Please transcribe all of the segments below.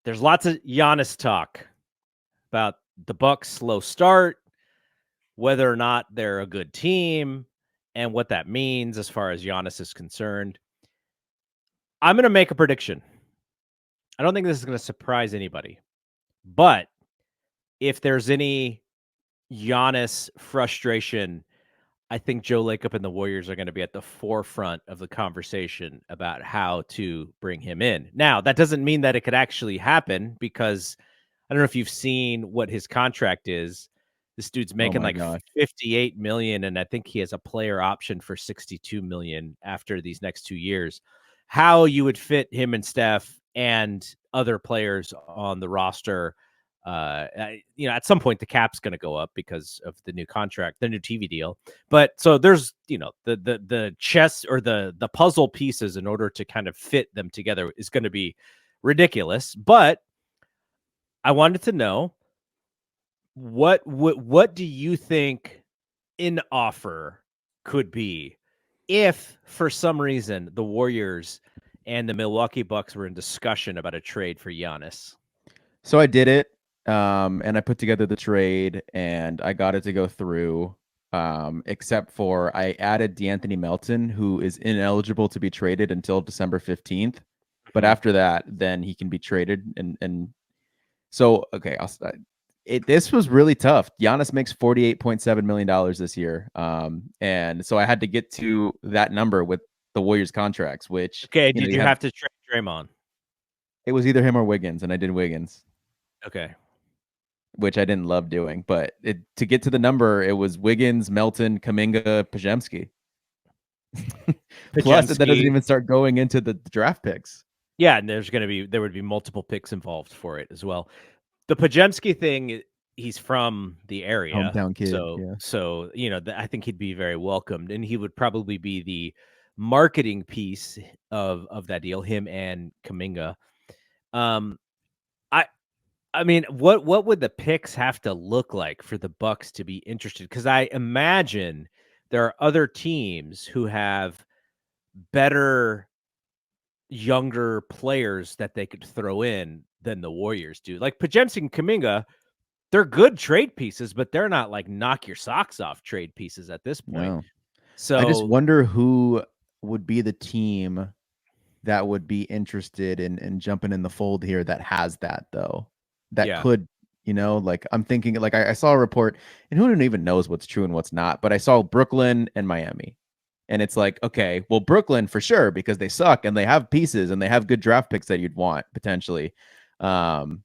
there's lots of Giannis talk about the Bucks' slow start, whether or not they're a good team, and what that means as far as Giannis is concerned. I'm going to make a prediction. I don't think this is going to surprise anybody, but if there's any Giannis frustration, I think Joe Lacob and the Warriors are going to be at the forefront of the conversation about how to bring him in. Now, that doesn't mean that it could actually happen, because I don't know if you've seen what his contract is. This dude's Oh making my like gosh. 58 million, and I think he has a player option for 62 million after these next 2 years. How you would fit him and Steph and other players on the roster, at some point the cap's going to go up because of the new contract, the new TV deal. But so there's, the chess or the puzzle pieces in order to kind of fit them together is going to be ridiculous. But I wanted to know what do you think an offer could be if for some reason the Warriors and the Milwaukee Bucks were in discussion about a trade for Giannis? So I did it, and I put together the trade, and I got it to go through. Except for I added D'Anthony Melton, who is ineligible to be traded until December 15th. But Mhm. after that, then he can be traded. And so, okay, this was really tough. Giannis makes $48.7 million this year. And so I had to get to that number with the Warriors contracts, which, Okay, you know, did you you have, have to trade Draymond? it was either him or Wiggins, and I did Wiggins, Okay. which I didn't love doing. But to get to the number, it was Wiggins, Melton, Kaminga, Pajemski. Plus, that doesn't Pajemski. even start going into the draft picks. Yeah, and there would be multiple picks involved for it as well. The Pajemski thing, he's from the area, Hometown kid. so Yeah. I think he'd be very welcomed, and he would probably be the marketing piece of that deal. Him and Kaminga. Um, I I mean, what would the picks have to look like for the Bucks to be interested? Because I imagine there are other teams who have better younger players that they could throw in than the Warriors do. Like Pajemski and Kaminga, they're good trade pieces, but they're not like knock your socks off trade pieces at this point. No. I just So wonder who would be the team that would be interested in jumping in the fold here that has that, though. That yeah, could, like I'm thinking, like I saw a report, and who even knows what's true and what's not, but I saw Brooklyn and Miami. And it's like, okay, well, Brooklyn for sure, because they suck and they have pieces and they have good draft picks that you'd want potentially. Um,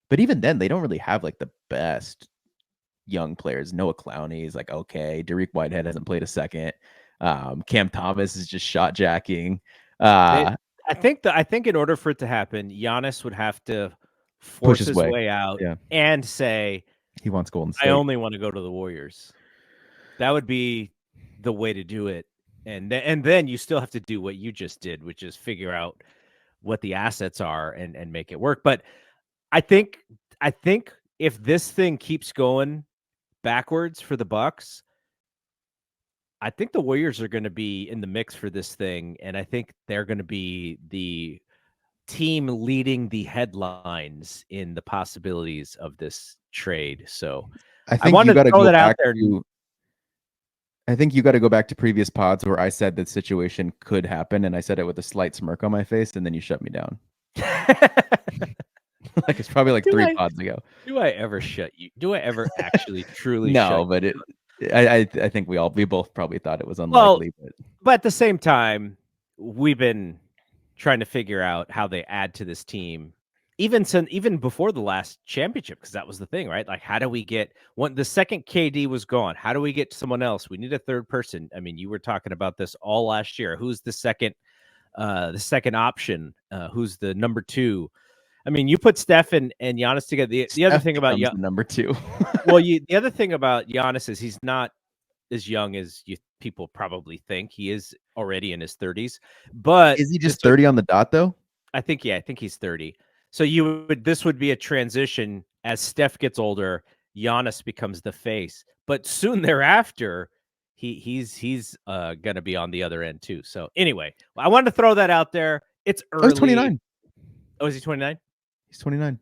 but even then, they don't really have like the best young players. Noah Clowney is like, okay. Dariq Whitehead hasn't played a second. Cam Thomas is just shot jacking. it, Uh, I think in order for it to happen, Giannis would have to Push force his his way. way out Yeah, and say, he wants Golden "I State. only want to go to the Warriors." That would be the way to do it. And then you still have to do what you just did, which is figure out what the assets are and make it work. But I think I think if this thing keeps going backwards for the Bucks, I think the Warriors are going to be in the mix for this thing, and I think they're going to be the team leading the headlines in the possibilities of this trade. So I I think you wanted to got to throw go that out back there. to. I think you got to go back to previous pods where I said that situation could happen, and I said it with a slight smirk on my face, and then you shut me down. Like it's probably like do three I pods ago. do I ever shut you? Do I ever actually truly shut No, you but down? I think we both probably thought it was Well, unlikely, but but at the same time, we've been trying to figure out how they add to this team, even before the last championship, because that was the thing, right? Like, how do we get when the second KD was gone? How do we get someone else? We need a third person. I mean, you were talking about this all last year. Who's the second option? Who's the number two? I mean, you put Steph and Giannis together. The other Steph thing about becomes the number two. the other thing about Giannis is he's not as young as people probably think. He is already in his 30s, but Is he just 30 on the dot though? I think he's 30. So this would be a transition as Steph gets older, Giannis becomes the face, but soon thereafter, he's gonna be on the other end too. So anyway, I wanted to throw that out there. It's Oh, he's early. 29. Oh, is he 29? He's 29.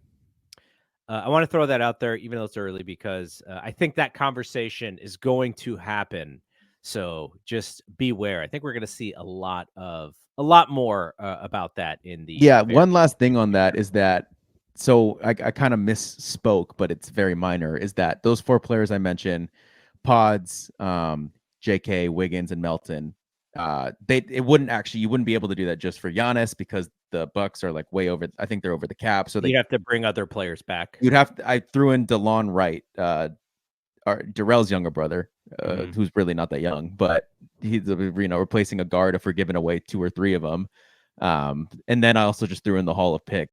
I want to throw that out there, even though it's early, because I think that conversation is going to happen. So just beware. I think we're going to see a lot more about that in the Yeah, very one last thing near on that future. is that, so I kind of misspoke, but it's very minor, is that those four players I mentioned, Pods, JK, Wiggins, and Melton, you wouldn't be able to do that just for Giannis because the Bucks are like way over. I think they're over the cap, so You'd have to bring other players back. you'd have to. I threw in DeLon Wright, Darrell's younger brother, Mhm. who's really not that young, but he's replacing a guard if we're giving away two or three of them. And then I also just threw in the Hall of Pick.